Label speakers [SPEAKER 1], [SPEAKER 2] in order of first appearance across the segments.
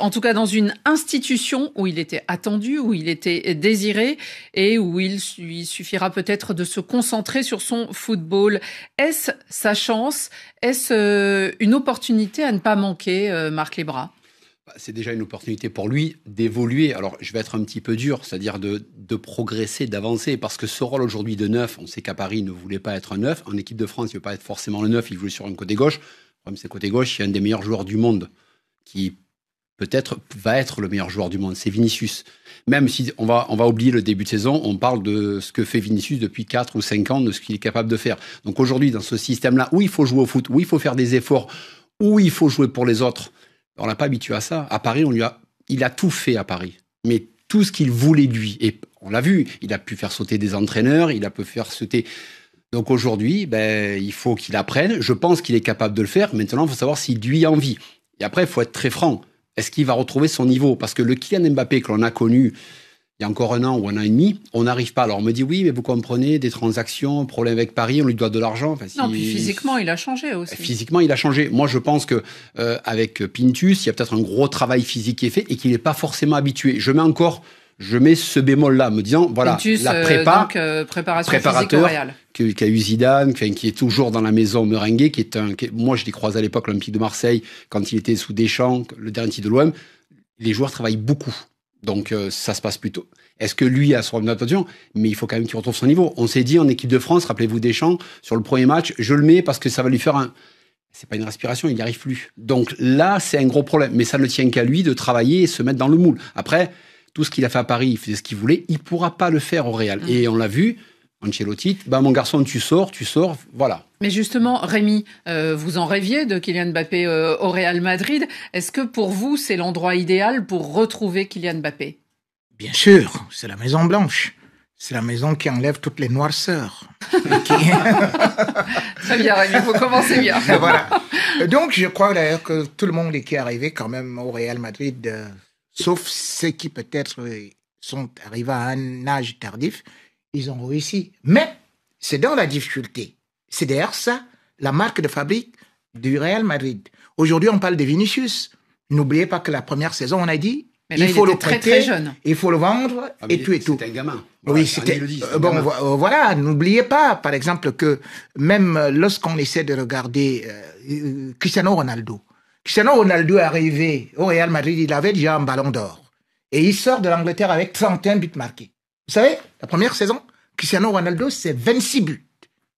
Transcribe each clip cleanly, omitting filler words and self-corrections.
[SPEAKER 1] en tout cas dans une institution où il était attendu, où il était désiré et où il lui suffira peut-être de se concentrer sur son football. Est-ce sa chance? Est-ce une opportunité à ne pas manquer, Marc Libra?
[SPEAKER 2] C'est déjà une opportunité pour lui d'évoluer. Alors, je vais être un petit peu dur, c'est-à-dire de progresser, d'avancer, parce que ce rôle aujourd'hui de neuf, on sait qu'à Paris, il ne voulait pas être un neuf. En équipe de France, il ne veut pas être forcément le neuf, il voulait sur un côté gauche. Le problème, c'est côté gauche, il y a un des meilleurs joueurs du monde qui peut-être va être le meilleur joueur du monde, c'est Vinicius. Même si on va oublier le début de saison, on parle de ce que fait Vinicius depuis 4 ou 5 ans, de ce qu'il est capable de faire. Donc aujourd'hui, dans ce système-là, où il faut jouer au foot, où il faut faire des efforts, où il faut jouer pour les autres, on l'a pas habitué à ça. À Paris, il a tout fait à Paris. Mais tout ce qu'il voulait lui. Et on l'a vu, il a pu faire sauter des entraîneurs, il a pu faire sauter. Donc aujourd'hui, il faut qu'il apprenne. Je pense qu'il est capable de le faire. Maintenant, il faut savoir s'il lui a envie. Et après, il faut être très franc. Est-ce qu'il va retrouver son niveau? Parce que le Kylian Mbappé que l'on a connu il y a encore 1 an ou 1 an et demi, on n'arrive pas. Alors on me dit oui, mais vous comprenez, des transactions, problème avec Paris, on lui doit de l'argent. Enfin,
[SPEAKER 1] non, puis physiquement, il a changé aussi.
[SPEAKER 2] Physiquement, il a changé. Moi, je pense que avec Pintus, il y a peut-être un gros travail physique qui est fait et qu'il n'est pas forcément habitué. Je mets ce bémol-là, me disant, voilà,
[SPEAKER 1] Pintus,
[SPEAKER 2] la prépa,
[SPEAKER 1] préparation physique au Real.
[SPEAKER 2] Qui a eu Zidane, qui est toujours dans la maison meringuée, moi je l'ai croisé à l'époque, l'Olympique de Marseille, quand il était sous Deschamps, le dernier titre de l'OM, les joueurs travaillent beaucoup. Donc ça se passe plutôt. Est-ce que lui a son attention? Mais il faut quand même qu'il retrouve son niveau. On s'est dit en équipe de France, rappelez-vous Deschamps, sur le premier match, je le mets parce que ça va lui faire un... C'est pas une respiration, il n'y arrive plus. Donc là, c'est un gros problème. Mais ça ne tient qu'à lui de travailler et se mettre dans le moule. Après, tout ce qu'il a fait à Paris, il faisait ce qu'il voulait, il pourra pas le faire au Real. Et on l'a vu, Ancelotti, mon garçon, tu sors, voilà.
[SPEAKER 1] Mais justement, Rémi, vous en rêviez de Kylian Mbappé au Real Madrid. Est-ce que pour vous, c'est l'endroit idéal pour retrouver Kylian Mbappé?
[SPEAKER 3] Bien sûr, c'est la Maison Blanche. C'est la maison qui enlève toutes les noirceurs.
[SPEAKER 1] Très bien, Rémi, il faut commencer bien.
[SPEAKER 3] Voilà. Donc, je crois d'ailleurs que tout le monde qui est arrivé quand même au Real Madrid, sauf ceux qui peut-être sont arrivés à un âge tardif, ils ont réussi. Mais c'est dans la difficulté. C'est d'ailleurs ça, la marque de fabrique du Real Madrid. Aujourd'hui, on parle de Vinicius. N'oubliez pas que la première saison, on a dit,
[SPEAKER 1] mais là,
[SPEAKER 3] il faut le
[SPEAKER 1] très,
[SPEAKER 3] prêter,
[SPEAKER 1] très jeune.
[SPEAKER 3] il faut le vendre et tout.
[SPEAKER 2] C'était un gamin.
[SPEAKER 3] Oui, c'était. Voilà, n'oubliez pas, par exemple, que même lorsqu'on essaie de regarder Cristiano Ronaldo. Cristiano Ronaldo est arrivé au Real Madrid, il avait déjà un ballon d'or. Et il sort de l'Angleterre avec 31 buts marqués. Vous savez, la première saison, Cristiano Ronaldo, c'est 26 buts.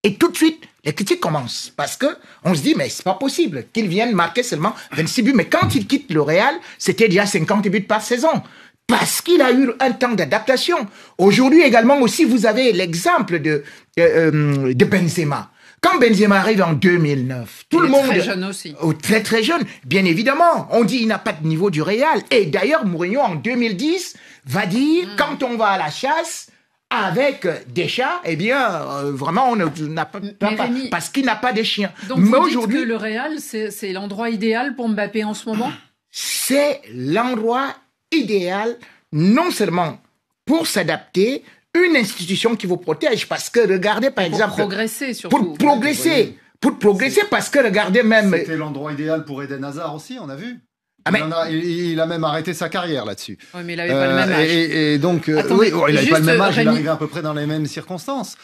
[SPEAKER 3] Et tout de suite, les critiques commencent. Parce que on se dit, mais c'est pas possible qu'il vienne marquer seulement 26 buts. Mais quand il quitte le Real, c'était déjà 50 buts par saison. Parce qu'il a eu un temps d'adaptation. Aujourd'hui également aussi, vous avez l'exemple de Benzema. Quand Benzema arrive en 2009, tout le monde...
[SPEAKER 1] très jeune aussi.
[SPEAKER 3] Très très jeune, bien évidemment. On dit il n'a pas de niveau du Real. Et d'ailleurs, Mourinho en 2010 va dire, quand on va à la chasse... avec des chats, eh bien, vraiment, on n'a pas...
[SPEAKER 1] Rémi,
[SPEAKER 3] parce qu'il n'a pas de chiens.
[SPEAKER 1] Donc, mais vous dites que le Real, c'est l'endroit idéal pour Mbappé en ce moment?
[SPEAKER 3] C'est l'endroit idéal, non seulement pour s'adapter, une institution qui vous protège, parce que regardez, par exemple...
[SPEAKER 1] Pour progresser, surtout.
[SPEAKER 3] Pour progresser. Pour progresser, parce que regardez même...
[SPEAKER 4] C'était l'endroit idéal pour Eden Hazard aussi, on a vu.
[SPEAKER 3] Ah mais...
[SPEAKER 4] il a même arrêté sa carrière là-dessus.
[SPEAKER 1] Oui, mais il n'avait pas le même âge.
[SPEAKER 4] Et donc,
[SPEAKER 1] attendez,
[SPEAKER 4] il n'avait pas le même âge,
[SPEAKER 1] Rémi...
[SPEAKER 4] il arrivait à peu près dans les mêmes circonstances.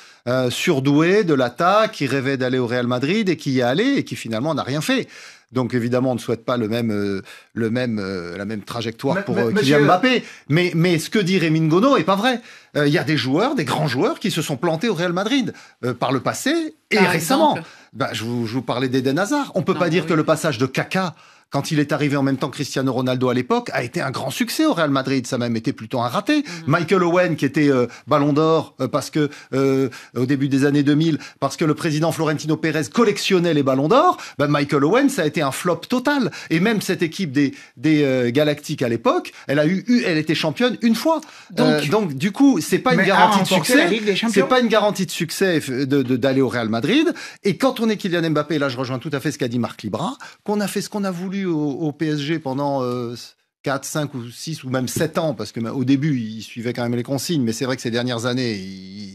[SPEAKER 4] Surdoué, de l'attaque, qui rêvait d'aller au Real Madrid et qui y est allé et qui finalement n'a rien fait. Donc évidemment, on ne souhaite pas la même trajectoire pour Kylian Mbappé. Mais ce que dit Rémi Ngono est pas vrai. Il y a des joueurs, des grands joueurs qui se sont plantés au Real Madrid par le passé et récemment. Je vous parlais d'Eden Hazard. On peut pas dire que le passage de Kaka, quand il est arrivé en même temps que Cristiano Ronaldo à l'époque, a été un grand succès au Real Madrid. Ça a même été plutôt un raté. Michael Owen, qui était Ballon d'Or parce que au début des années 2000, parce que le président Florentino Pérez collectionnait les Ballons d'Or, Michael Owen, ça a été un flop total. Et même cette équipe des Galactiques à l'époque, elle était championne une fois. Donc du coup, c'est pas une garantie de succès. C'est pas une garantie de succès d'aller au Real Madrid. Et quand on est Kylian Mbappé, là je rejoins tout à fait ce qu'a dit Marc Libra, qu'on a fait ce qu'on a voulu au PSG pendant 4, 5 ou 6 ou même 7 ans, parce qu'au début, il suivait quand même les consignes, mais c'est vrai que ces dernières années,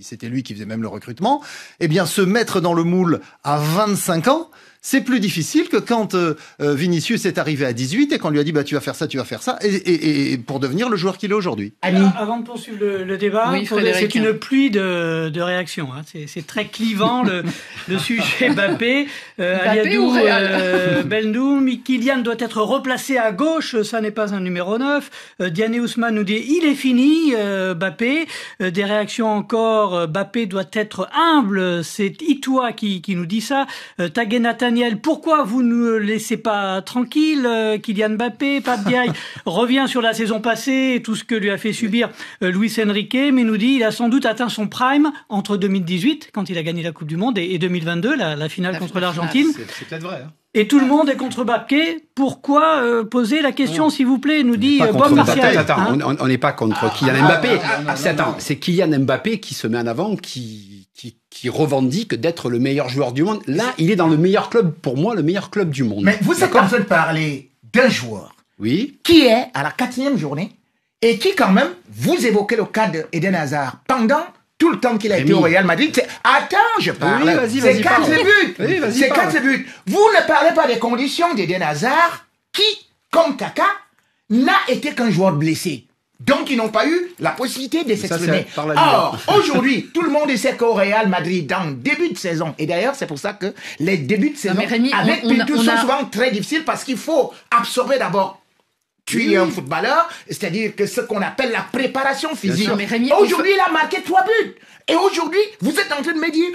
[SPEAKER 4] c'était lui qui faisait même le recrutement, eh bien, se mettre dans le moule à 25 ans, C'est plus difficile que quand Vinicius est arrivé à 18 et qu'on lui a dit tu vas faire ça, et pour devenir le joueur qu'il est aujourd'hui.
[SPEAKER 5] Annie. Avant de poursuivre le débat,
[SPEAKER 1] oui,
[SPEAKER 5] c'est une pluie de réactions. Hein. C'est très clivant le sujet Mbappé. Aliadou Belnoum, Kylian doit être replacé à gauche, ça n'est pas un numéro 9. Diane Ousmane nous dit il est fini, Mbappé. Des réactions encore, Mbappé doit être humble, c'est Itoua qui nous dit ça. Tagué Nathaniel, pourquoi vous ne le laissez pas tranquille? Kylian Mbappé, Pape Diaye revient sur la saison passée et tout ce que lui a fait subir Luis Enrique, mais nous dit il a sans doute atteint son prime entre 2018, quand il a gagné la Coupe du Monde, et 2022, la finale contre l'Argentine.
[SPEAKER 2] C'est peut-être vrai. Hein.
[SPEAKER 5] Et tout le monde est contre Mbappé. Pourquoi poser la question, s'il vous plaît, nous dit Bob Martial.
[SPEAKER 2] Attends, on n'est pas contre Kylian Mbappé. C'est Kylian Mbappé qui se met en avant, qui revendique d'être le meilleur joueur du monde. Là, il est dans le meilleur club, pour moi, le meilleur club du monde.
[SPEAKER 3] Mais vous êtes en train de parler d'un joueur qui est à la 4e journée et qui, quand même, vous évoquez le cas d'Eden Hazard pendant tout le temps qu'il a été au Real Madrid. Attends, je parle.
[SPEAKER 2] Oui,
[SPEAKER 3] c'est 4 buts. C'est 4 buts. Vous ne parlez pas des conditions d'Eden Hazard qui, comme Kaka, n'a été qu'un joueur blessé. Donc, ils n'ont pas eu la possibilité de s'exprimer. Or, aujourd'hui, tout le monde sait qu'au Real Madrid, dans le début de saison, et d'ailleurs, c'est pour ça que les débuts de saison avec Pinto sont souvent très difficiles parce qu'il faut absorber d'abord. Tu es un footballeur, c'est-à-dire que ce qu'on appelle la préparation physique. Aujourd'hui, il a marqué 3 buts. Et aujourd'hui, vous êtes en train de me dire,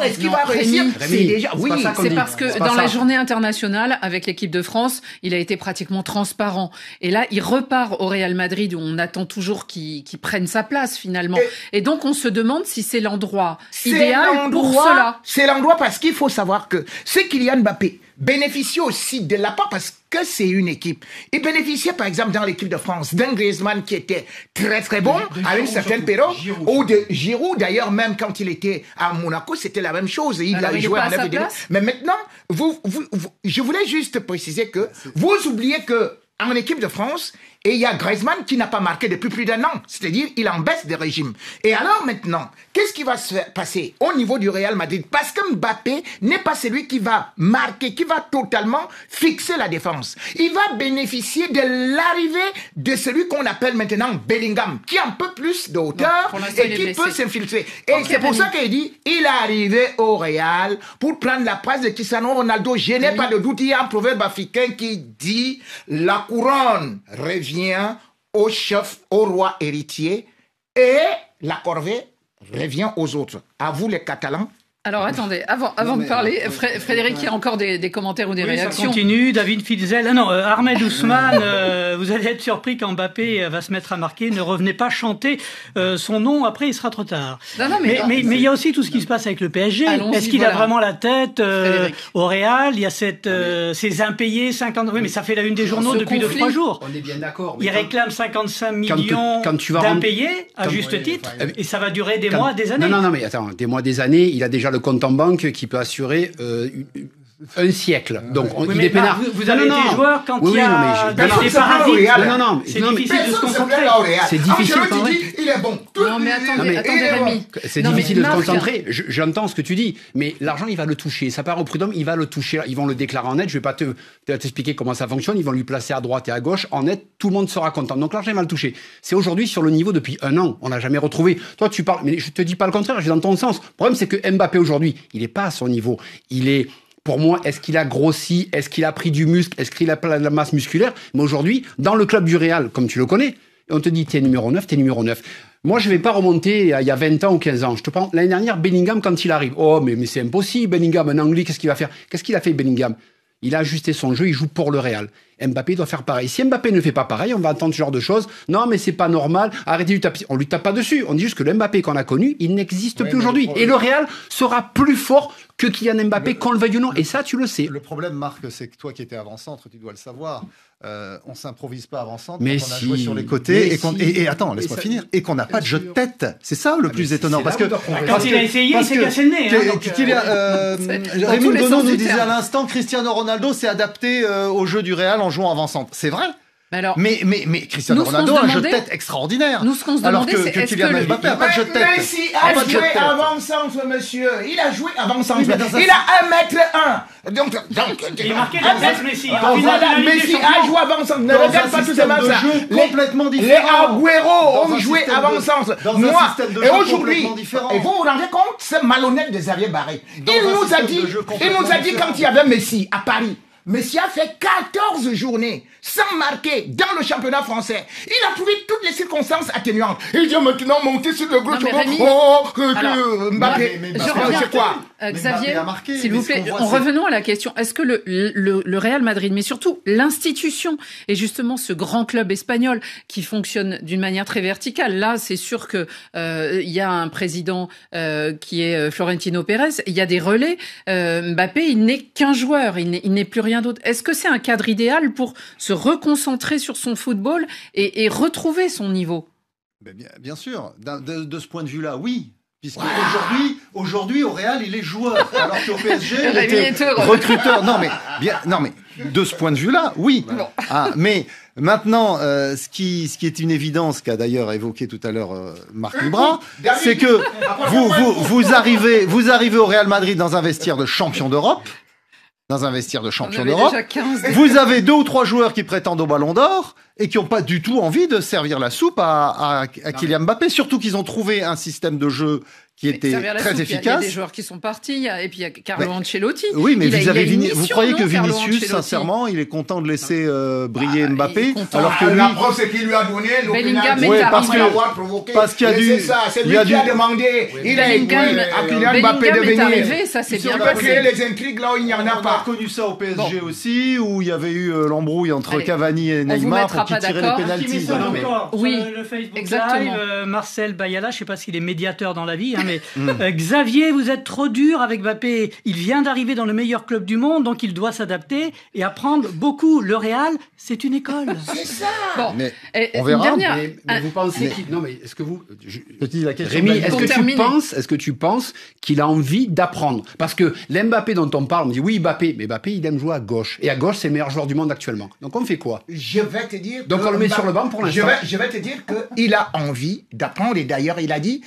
[SPEAKER 3] est-ce qu'il va réussir?
[SPEAKER 2] C'est déjà,
[SPEAKER 1] c'est parce que dans la journée internationale, avec l'équipe de France, il a été pratiquement transparent. Et là, il repart au Real Madrid où on attend toujours qu'il prenne sa place finalement. Et donc, on se demande si c'est l'endroit idéal pour cela.
[SPEAKER 3] C'est l'endroit parce qu'il faut savoir que c'est Kylian Mbappé bénéficie aussi de la part parce que c'est une équipe. Il bénéficiait par exemple dans l'équipe de France d'un Griezmann qui était très très bon à une certaine période, ou de Giroud d'ailleurs, même quand il était à Monaco, c'était la même chose. Il a joué en 9 de. Mais maintenant, je voulais juste préciser que vous oubliez que en équipe de France, et il y a Griezmann qui n'a pas marqué depuis plus d'1 an. C'est-à-dire, il est en baisse de régime. Et alors maintenant, qu'est-ce qui va se passer au niveau du Real Madrid? Parce que Mbappé n'est pas celui qui va marquer, qui va totalement fixer la défense. Il va bénéficier de l'arrivée de celui qu'on appelle maintenant Bellingham, qui a un peu plus de hauteur et qui peut s'infiltrer. Et c'est pour ça qu'il dit, il est arrivé au Real pour prendre la place de Cristiano Ronaldo. Je n'ai pas de doute, il y a un proverbe africain qui dit, la couronne revient au chef, au roi héritier, et la corvée revient aux autres. À vous les Catalans.
[SPEAKER 1] Alors attendez, avant de parler, Frédéric, il y a encore des commentaires ou des réactions.
[SPEAKER 5] Ça continue, David Filzel. Ahmed Ousmane, vous allez être surpris quand Mbappé va se mettre à marquer. Ne revenez pas chanter son nom, après il sera trop tard. Mais il y a aussi tout ce qui se passe avec le PSG. Est-ce qu'il a vraiment la tête au Real? Il y a ces impayés, 50... Oui, mais ça fait la une des journaux depuis 2-3 jours.
[SPEAKER 2] On est bien d'accord.
[SPEAKER 5] Il réclame 55 millions d'impayés, à juste titre, et ça va durer des mois, des années.
[SPEAKER 2] Non, mais attends, des mois, des années, il a déjà le compte en banque qui peut assurer un siècle. Donc, il est peinard.
[SPEAKER 5] Vous avez été joueur quand il y a des parasites.
[SPEAKER 2] Non,
[SPEAKER 5] c'est difficile de se concentrer.
[SPEAKER 2] C'est difficile.
[SPEAKER 3] Il est bon.
[SPEAKER 1] Non, mais attendez, Rémi.
[SPEAKER 2] C'est difficile de se concentrer. J'entends ce que tu dis, mais l'argent, il va le toucher. Ça part au prud'homme, il va le toucher. Ils vont le déclarer en net. Je vais pas t'expliquer comment ça fonctionne. Ils vont lui placer à droite et à gauche. En net, tout le monde sera content. Donc, l'argent, il va le toucher. C'est aujourd'hui sur le niveau depuis 1 an. On l'a jamais retrouvé. Toi, tu parles, mais je te dis pas le contraire. Je vais dans ton sens. Le problème, c'est que Mbappé, aujourd'hui, il est pas à son niveau. Il est... Pour moi, est-ce qu'il a grossi? Est-ce qu'il a pris du muscle? Est-ce qu'il a de la masse musculaire? Mais aujourd'hui, dans le club du Real, comme tu le connais, on te dit, t'es numéro 9, t'es numéro 9. Moi, je vais pas remonter il y a 20 ans ou 15 ans. Je te prends l'année dernière, Bellingham, quand il arrive. Oh, mais c'est impossible, Bellingham, un Anglais, qu'est-ce qu'il va faire? Qu'est-ce qu'il a fait, Bellingham? Il a ajusté son jeu, il joue pour le Real. Mbappé doit faire pareil. Si Mbappé ne fait pas pareil, on va entendre ce genre de choses. Non, mais c'est pas normal. Arrêtez de lui taper. On lui tape pas dessus. On dit juste que le Mbappé qu'on a connu, il n'existe plus aujourd'hui. Et le Real sera plus fort que Kylian Mbappé, qu'on le veuille ou non. Et ça, tu le sais.
[SPEAKER 4] Le problème, Marc, c'est que toi qui étais avant-centre, tu dois le savoir. On s'improvise pas avant-centre.
[SPEAKER 2] Mais
[SPEAKER 4] on a joué sur les côtés et attends, laisse-moi finir. Et qu'on n'a pas de jeu de tête. C'est ça le plus étonnant. Parce que
[SPEAKER 5] quand il a essayé, il s'est cassé le nez.
[SPEAKER 4] Raymond Bonneau nous disait à l'instant, Cristiano Ronaldo s'est adapté au jeu du Real en jouant avant-centre. C'est vrai.
[SPEAKER 1] Alors,
[SPEAKER 4] mais Cristiano Ronaldo a un jeu de tête extraordinaire.
[SPEAKER 1] Nous, ce qu'on se
[SPEAKER 4] alors
[SPEAKER 1] demandait,
[SPEAKER 4] que Kylian Mbappé n'a pas de jeu de tête.
[SPEAKER 3] Messi a joué avant-centre, monsieur. Il a joué avant-centre. Il a 1m1. Donc,
[SPEAKER 5] il a marqué la tête, Messi.
[SPEAKER 3] Messi a joué avant-centre. Ne regarde pas tout ce match ça.
[SPEAKER 4] Complètement différent.
[SPEAKER 3] Les Agüero ont joué avant-centre. Moi, et aujourd'hui, et vous vous rendez compte, c'est malhonnête de Xavier Barré. Il nous a dit quand il y avait Messi à Paris. Messi a fait 14 journées sans marquer dans le championnat français. Il a trouvé toutes les circonstances atténuantes. Il dit maintenant monter sur le gros Mbappé.
[SPEAKER 1] Je reviens.
[SPEAKER 3] C'est quoi
[SPEAKER 1] Xavier, s'il vous plaît, revenons à la question. Est-ce que le Real Madrid, mais surtout l'institution, et justement ce grand club espagnol qui fonctionne d'une manière très verticale, là c'est sûr que il y a un président qui est Florentino Pérez, il y a des relais. Mbappé, il n'est qu'un joueur, il n'est plus rien d'autre. Est-ce que c'est un cadre idéal pour se reconcentrer sur son football et retrouver son niveau?
[SPEAKER 4] Bien sûr, de ce point de vue-là, oui. Puisque aujourd'hui, au Real, il est joueur, alors qu'au PSG, il était recruteur. Non, mais de ce point de vue-là, oui.
[SPEAKER 1] Bon.
[SPEAKER 4] Mais maintenant, ce qui est une évidence qu'a d'ailleurs évoqué tout à l'heure Marc Libra, c'est que vous arrivez au Real Madrid dans un vestiaire de champion d'Europe. Vous avez 2 ou 3 joueurs qui prétendent au Ballon d'Or et qui n'ont pas du tout envie de servir la soupe à Kylian Mbappé, surtout qu'ils ont trouvé un système de jeu qui était très efficace. Il y a des
[SPEAKER 1] joueurs qui sont partis, et puis il y a Carlo Ancelotti.
[SPEAKER 4] Oui, mais vous croyez que Vinicius, sincèrement, il est content de laisser briller Mbappé, alors que lui...
[SPEAKER 3] La preuve, c'est qu'il lui a donné
[SPEAKER 1] Bellingham
[SPEAKER 3] parce qu'il y a du... C'est lui qui a demandé. Il a écouté à Kylian Mbappé de venir.
[SPEAKER 1] Ça c'est bien
[SPEAKER 3] passé. Il peut créer les intrigues là où il n'y en a pas.
[SPEAKER 4] On a connu ça au PSG aussi, où il y avait eu l'embrouille entre Cavani et Neymar pour qui tirait les pénaltys.
[SPEAKER 5] Oui, le Facebook Live, Marcel Bayala, je ne sais pas s'il est médiateur dans la vie, mais Xavier, vous êtes trop dur avec Mbappé. Il vient d'arriver dans le meilleur club du monde, donc il doit s'adapter et apprendre beaucoup. Le Real, c'est une école.
[SPEAKER 3] C'est ça.
[SPEAKER 1] Bon,
[SPEAKER 4] mais on verra.
[SPEAKER 2] Mais vous pensez qu'il... Non, mais est-ce que vous...
[SPEAKER 4] la question.
[SPEAKER 2] Rémi, est-ce que tu penses qu'il a envie d'apprendre? Parce que l'Mbappé dont on parle, on dit oui, Mbappé, mais Mbappé, il aime jouer à gauche. Et à gauche, c'est le meilleur joueur du monde actuellement. Donc on fait quoi?
[SPEAKER 3] Je vais te dire...
[SPEAKER 2] Donc on le met sur le banc pour l'instant.
[SPEAKER 3] Je vais te dire qu'il a envie d'apprendre. Et d'ailleurs, il a dit,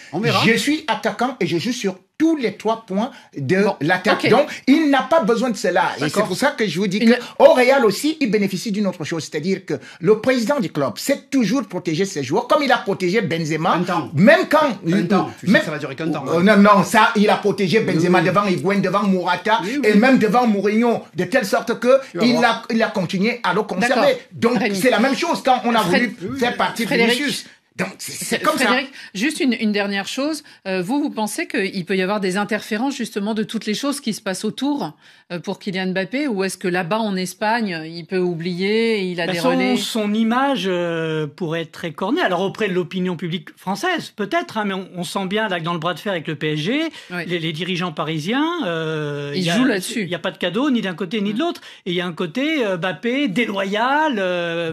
[SPEAKER 3] je suis attaquant et je joue sur tous les 3 points de l'attaque. Okay. Donc, il n'a pas besoin de cela. Et c'est pour ça que je vous dis qu'au Real aussi, il bénéficie d'une autre chose. C'est-à-dire que le président du club sait toujours protéger ses joueurs, comme il a protégé Benzema. Même quand...
[SPEAKER 2] ça va durer qu'un temps.
[SPEAKER 3] Non, ça, il a protégé Benzema devant Higuaín, devant Morata, et même devant Mourinho, de telle sorte que il a continué à le conserver. Donc, c'est la même chose quand on a voulu faire partie de Vinicius. Donc, c'est comme
[SPEAKER 1] Frédéric, ça. Juste une dernière chose. Vous pensez qu'il peut y avoir des interférences justement de toutes les choses qui se passent autour pour Kylian Mbappé, ou est-ce que là-bas en Espagne, il peut oublier, il a des relais?
[SPEAKER 5] Son image pourrait être très cornée. Alors auprès de l'opinion publique française, peut-être, mais on sent bien là que dans le bras de fer avec le PSG, les dirigeants parisiens,
[SPEAKER 1] ils jouent là-dessus.
[SPEAKER 5] Il n'y a pas de cadeau ni d'un côté ni de l'autre. Et il y a un côté Mbappé déloyal,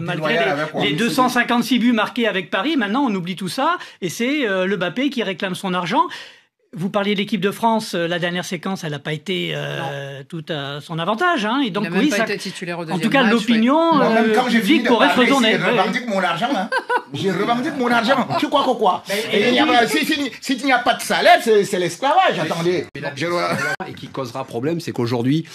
[SPEAKER 5] malgré les 256 buts marqués avec Paris. Maintenant, on oublie tout ça, et c'est le Mbappé qui réclame son argent. Vous parliez de l'équipe de France, la dernière séquence, elle n'a pas été tout à son avantage. Hein, et donc,
[SPEAKER 1] il n'a même pas été titulaire au deuxième
[SPEAKER 5] match. En tout cas, l'opinion
[SPEAKER 3] publique
[SPEAKER 5] pourrait se retourner.
[SPEAKER 3] J'ai revendiqué mon argent. J'ai revendiqué mon argent. Tu crois quoi? S'il n'y a pas de salaire, c'est l'esclavage. Attendez.
[SPEAKER 2] Et qui causera problème, c'est qu'aujourd'hui,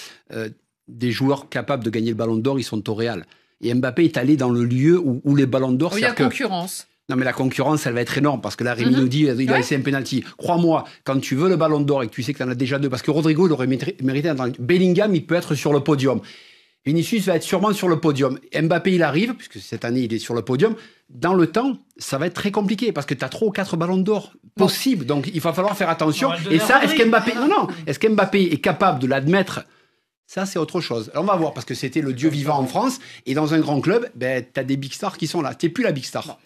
[SPEAKER 2] des joueurs capables de gagner le Ballon d'Or, ils sont au Real. Et Mbappé est allé dans le lieu où les Ballons d'Or...
[SPEAKER 1] Il y a concurrence.
[SPEAKER 2] Non, mais la concurrence, elle va être énorme, parce que là, Rémi nous dit il a laissé un penalty. Crois-moi, quand tu veux le Ballon d'Or et que tu sais que tu en as déjà 2, parce que Rodrigo, il aurait mérité Bellingham, il peut être sur le podium. Vinicius va être sûrement sur le podium. Mbappé, il arrive, puisque cette année, il est sur le podium. Dans le temps, ça va être très compliqué, parce que tu as 3 ou 4 Ballons d'Or possibles. Donc, il va falloir faire attention. Et ça, est-ce qu'Mbappé est capable de l'admettre? Ça, c'est autre chose. Alors, on va voir, parce que c'était le dieu vivant en France. Et dans un grand club, tu as des big stars qui sont là. Tu n'es plus la big star.